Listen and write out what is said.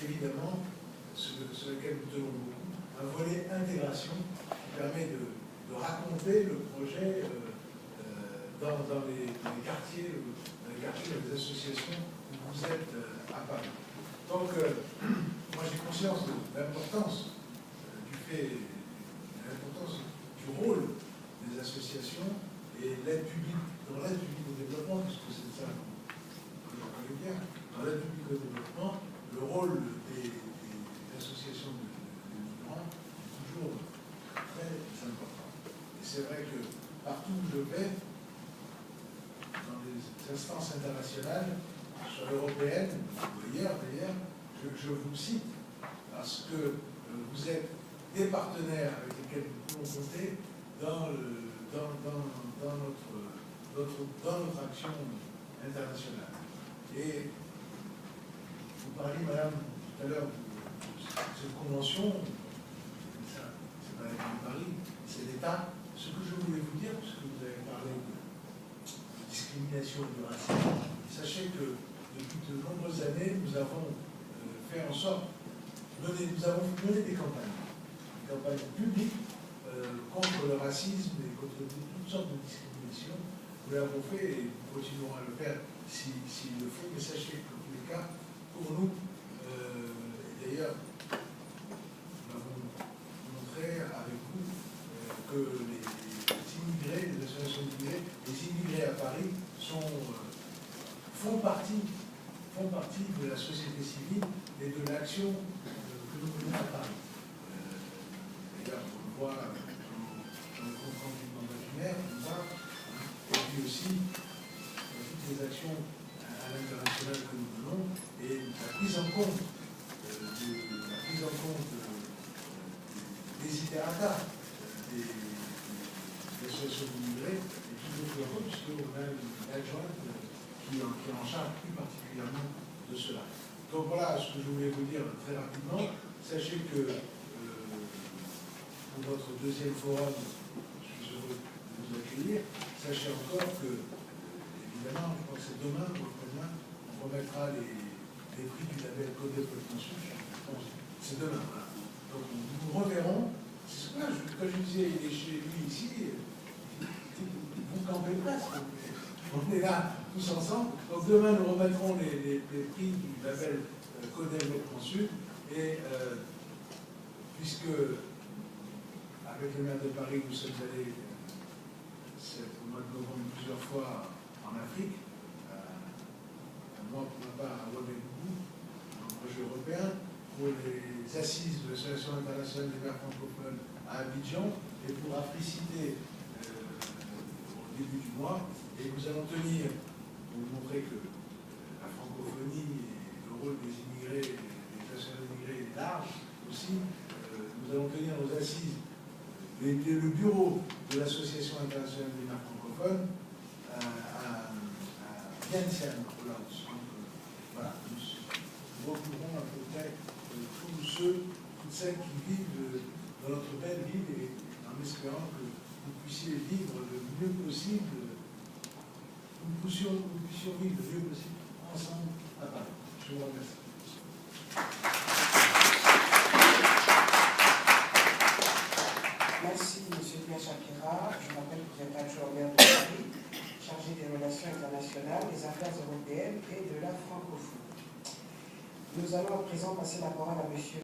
évidemment, sur lequel nous tenons beaucoup, un volet intégration qui permet de raconter le projet dans les quartiers, des associations où vous êtes à Paris. Donc, moi j'ai conscience de l'importance du rôle des associations et l'aide publique, dans l'aide publique au développement, puisque c'est ça que je connais bien, dans l'aide publique au développement, le rôle des associations de migrants est toujours très important. Et c'est vrai que partout où je vais, dans les instances internationales, sur l'européenne, ou ailleurs d'ailleurs, je vous cite, parce que vous êtes des partenaires avec lesquels nous pouvons compter dans notre action internationale. Et vous parliez, madame, tout à l'heure de cette convention, c'est pas l'État de Paris, c'est l'État. Ce que je voulais vous dire, puisque vous avez parlé de discrimination et de racisme, sachez que depuis de nombreuses années, nous avons fait en sorte, nous avons mené des campagnes publiques contre le racisme et contre toutes sortes de discriminations. Nous l'avons fait et nous continuerons à le faire s'il le faut, mais sachez que dans tous les cas, pour nous, et d'ailleurs, nous avons montré avec vous que les immigrés, les associations d'immigrés, les immigrés à Paris font partie de la société civile et de l'action que nous menons à Paris. D'ailleurs, on le voit dans le compte rendu de mandat du maire, et puis aussi dans toutes les actions à l'international que nous menons, et la prise en compte des desiderata des associations d'immigrés est toujours plus heureux, puisqu'on a une adjointe qui est en charge plus particulièrement de cela. Donc voilà ce que je voulais vous dire très rapidement. Sachez que pour votre deuxième forum, je suis heureux de vous accueillir. Sachez encore que, évidemment, je crois que c'est demain ou après-demain, on remettra les prix du label Codé pour le consul. C'est demain, voilà. Donc nous nous reverrons. C'est ce que je disais, il est chez lui ici, vous campez presque. On est là tous ensemble. Donc demain, nous remettrons les prix du label Codé pour le consul. Et puisque avec le maire de Paris, nous sommes allés au mois de novembre plusieurs fois en Afrique, moi pour ma part à Ouagadougou, dans le projet européen, pour les assises de l'Association internationale des maires francophones à Abidjan, et pour Africité au début du mois. Et nous allons tenir, pour vous montrer que la francophonie et le rôle des immigrés, des associations d'immigrés est large aussi, nous allons tenir nos assises. Le bureau de l'Association internationale des maires francophones à Vientiane, au Laos. Donc voilà, nous recouvrons à peu près tous ceux, toutes celles qui vivent dans notre belle ville, et en espérant que vous puissiez vivre le mieux possible, nous puissions vivre le mieux possible ensemble à Paris. Je vous remercie. Merci, M. Pierre Chapira. Je rappelle que vous êtes adjoint au maire de Paris, chargé des relations internationales, des affaires européennes et de la francophonie. Nous allons à présent passer la parole à M.